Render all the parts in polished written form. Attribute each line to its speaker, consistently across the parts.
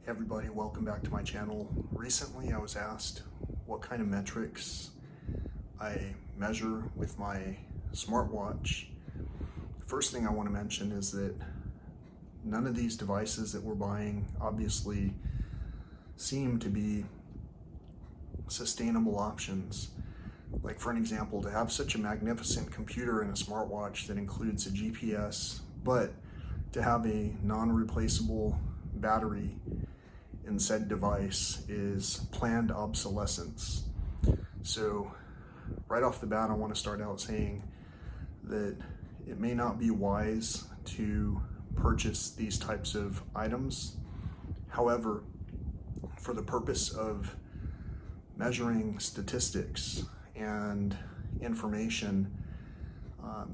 Speaker 1: Hey everybody, welcome back to my channel. Recently I was asked what kind of metrics I measure with my smartwatch. The first thing I want to mention is that none of these devices that we're buying obviously seem to be sustainable options. Like, for an example, to have such a magnificent computer in a smartwatch that includes a GPS, but to have a non-replaceable battery in said device is planned obsolescence. So right off the bat, I want to start out saying that it may not be wise to purchase these types of items. However, for the purpose of measuring statistics and information,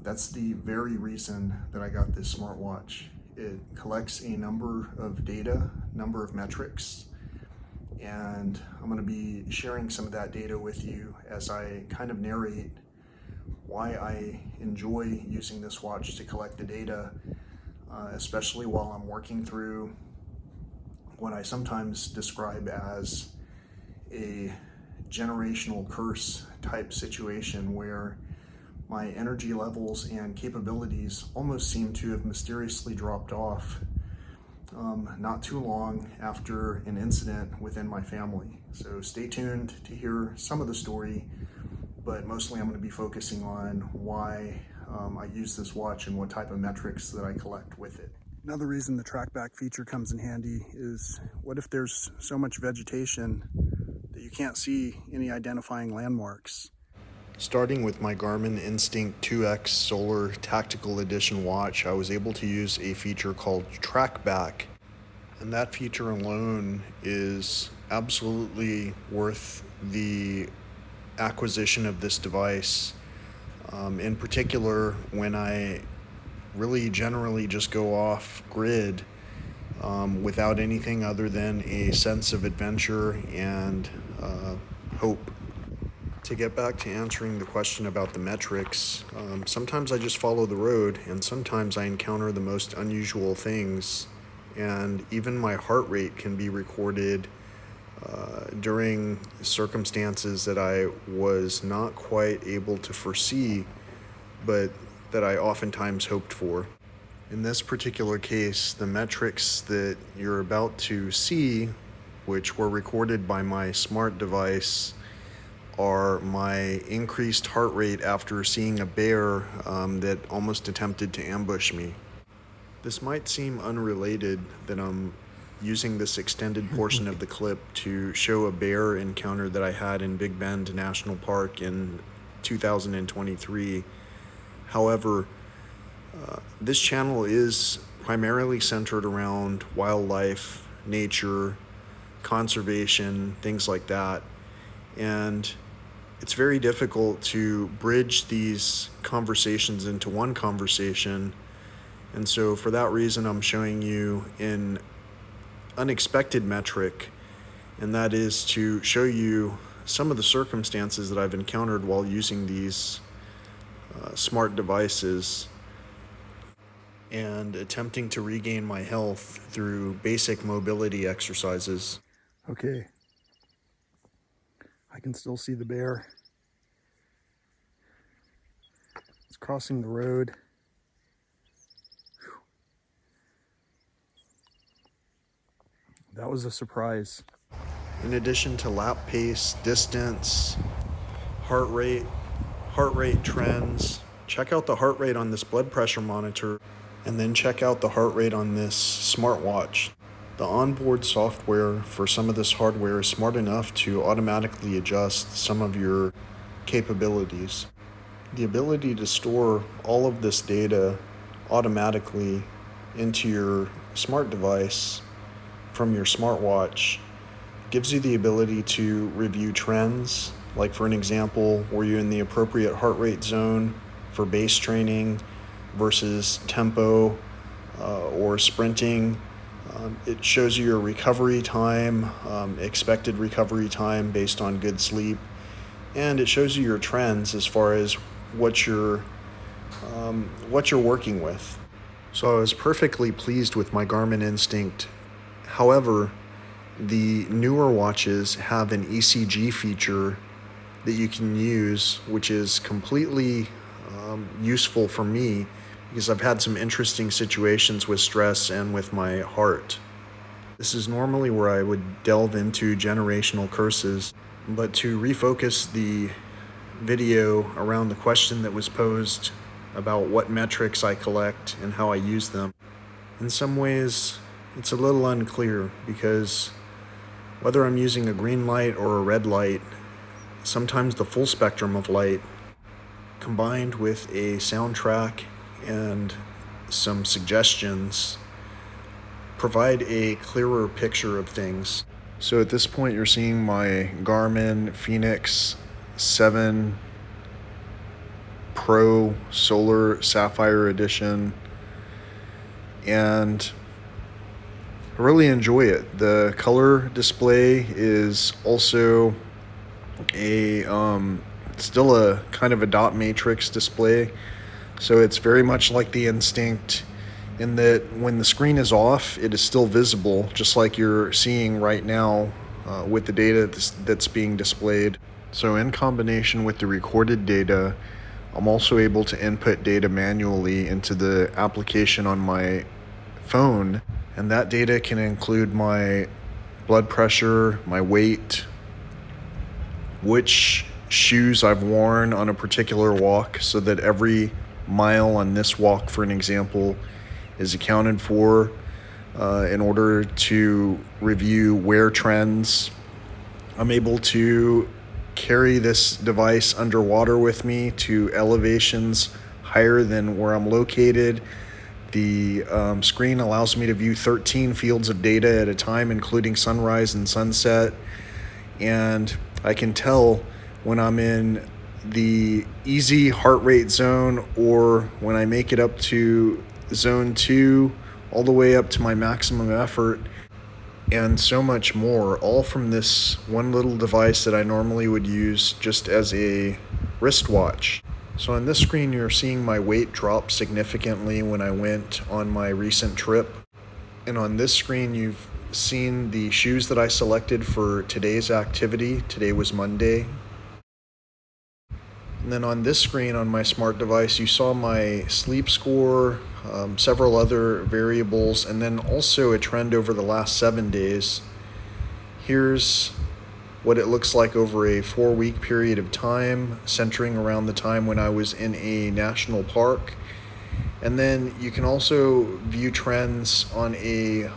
Speaker 1: that's the very reason that I got this smartwatch. It collects a number of data, number of metrics, and I'm going to be sharing some of that data with you as I kind of narrate why I enjoy using this watch to collect the data, especially while I'm working through what I sometimes describe as a generational curse type situation where my energy levels and capabilities almost seem to have mysteriously dropped off not too long after an incident within my family. So stay tuned to hear some of the story, but mostly I'm going to be focusing on why I use this watch and what type of metrics that I collect with it. Another reason the trackback feature comes in handy is, what if there's so much vegetation that you can't see any identifying landmarks? Starting with my Garmin Instinct 2X Solar Tactical Edition watch, I was able to use a feature called trackback, and that feature alone is absolutely worth the acquisition of this device. In particular, when I really generally just go off grid without anything other than a sense of adventure and hope. To get back to answering the question about the metrics, sometimes I just follow the road, and sometimes I encounter the most unusual things, and even my heart rate can be recorded during circumstances that I was not quite able to foresee, but that I oftentimes hoped for. In this particular case, the metrics that you're about to see, which were recorded by my smart device, are my increased heart rate after seeing a bear that almost attempted to ambush me. This might seem unrelated that I'm using this extended portion of the clip to show a bear encounter that I had in Big Bend National Park in 2023. However, this channel is primarily centered around wildlife, nature, conservation, things like that. And it's very difficult to bridge these conversations into one conversation. And so for that reason, I'm showing you an unexpected metric, and that is to show you some of the circumstances that I've encountered while using these smart devices and attempting to regain my health through basic mobility exercises. Okay. I can still see the bear. It's crossing the road. Whew. That was a surprise. In addition to lap pace, distance, heart rate trends, check out the heart rate on this blood pressure monitor, and then check out the heart rate on this smartwatch. The onboard software for some of this hardware is smart enough to automatically adjust some of your capabilities. The ability to store all of this data automatically into your smart device from your smartwatch gives you the ability to review trends. Like, for an example, were you in the appropriate heart rate zone for base training versus tempo or sprinting? It shows you your recovery time, expected recovery time based on good sleep, and it shows you your trends as far as what you're working with. So I was perfectly pleased with my Garmin Instinct. However, The newer watches have an ECG feature that you can use, which is completely useful for me because I've had some interesting situations with stress and with my heart. This is normally where I would delve into generational curses, but to refocus the video around the question that was posed about what metrics I collect and how I use them, in some ways it's a little unclear because whether I'm using a green light or a red light, sometimes the full spectrum of light combined with a soundtrack and some suggestions provide a clearer picture of things. So at this point you're seeing my Garmin Fēnix 7 Pro Solar Sapphire Edition, and I really enjoy it. The color display is also a still a kind of a dot matrix display, so it's very much like the Instinct in that when the screen is off, it is still visible, just like you're seeing right now with the data that's being displayed. So in combination with the recorded data, I'm also able to input data manually into the application on my phone, and that data can include my blood pressure, my weight, which shoes I've worn on a particular walk, so that every mile on this walk, for an example, is accounted for in order to review wear trends. I'm able to carry this device underwater with me to elevations higher than where I'm located. The screen allows me to view 13 fields of data at a time, including sunrise and sunset, and I can tell when I'm in the easy heart rate zone or when I make it up to zone 2 all the way up to my maximum effort, and so much more, all from this one little device that I normally would use just as a wristwatch. So on this screen you're seeing my weight drop significantly when I went on my recent trip, and on this screen you've seen the shoes that I selected for today's activity. Today was Monday. And then on this screen on my smart device you saw my sleep score, several other variables, and then also a trend over the last 7 days. Here's what it looks like over a 4-week period of time, centering around the time when I was in a national park. And then you can also view trends on a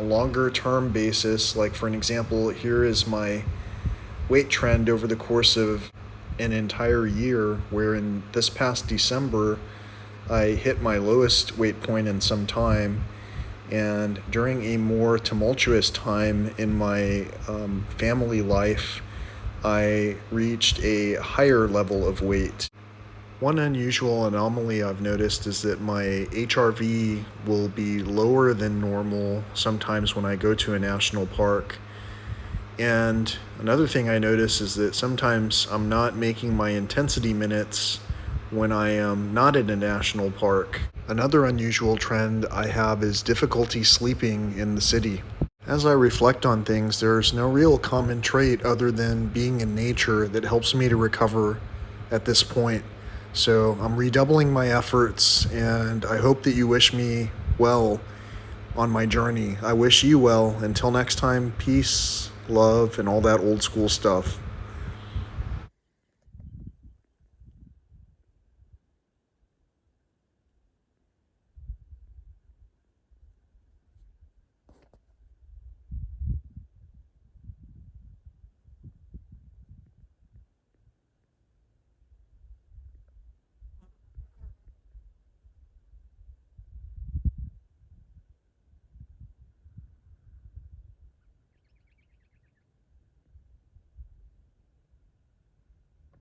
Speaker 1: longer term basis. Like for an example, here is my weight trend over the course of an entire year, where in this past December, I hit my lowest weight point in some time. And during a more tumultuous time in my family life, I reached a higher level of weight. One unusual anomaly I've noticed is that my HRV will be lower than normal sometimes when I go to a national park. And another thing I notice is that sometimes I'm not making my intensity minutes when I am not in a national park. Another unusual trend I have is difficulty sleeping in the city. As I reflect on things, there's no real common trait other than being in nature that helps me to recover at this point. So I'm redoubling my efforts, and I hope that you wish me well on my journey. I wish you well. Until next time, peace, love, and all that old school stuff.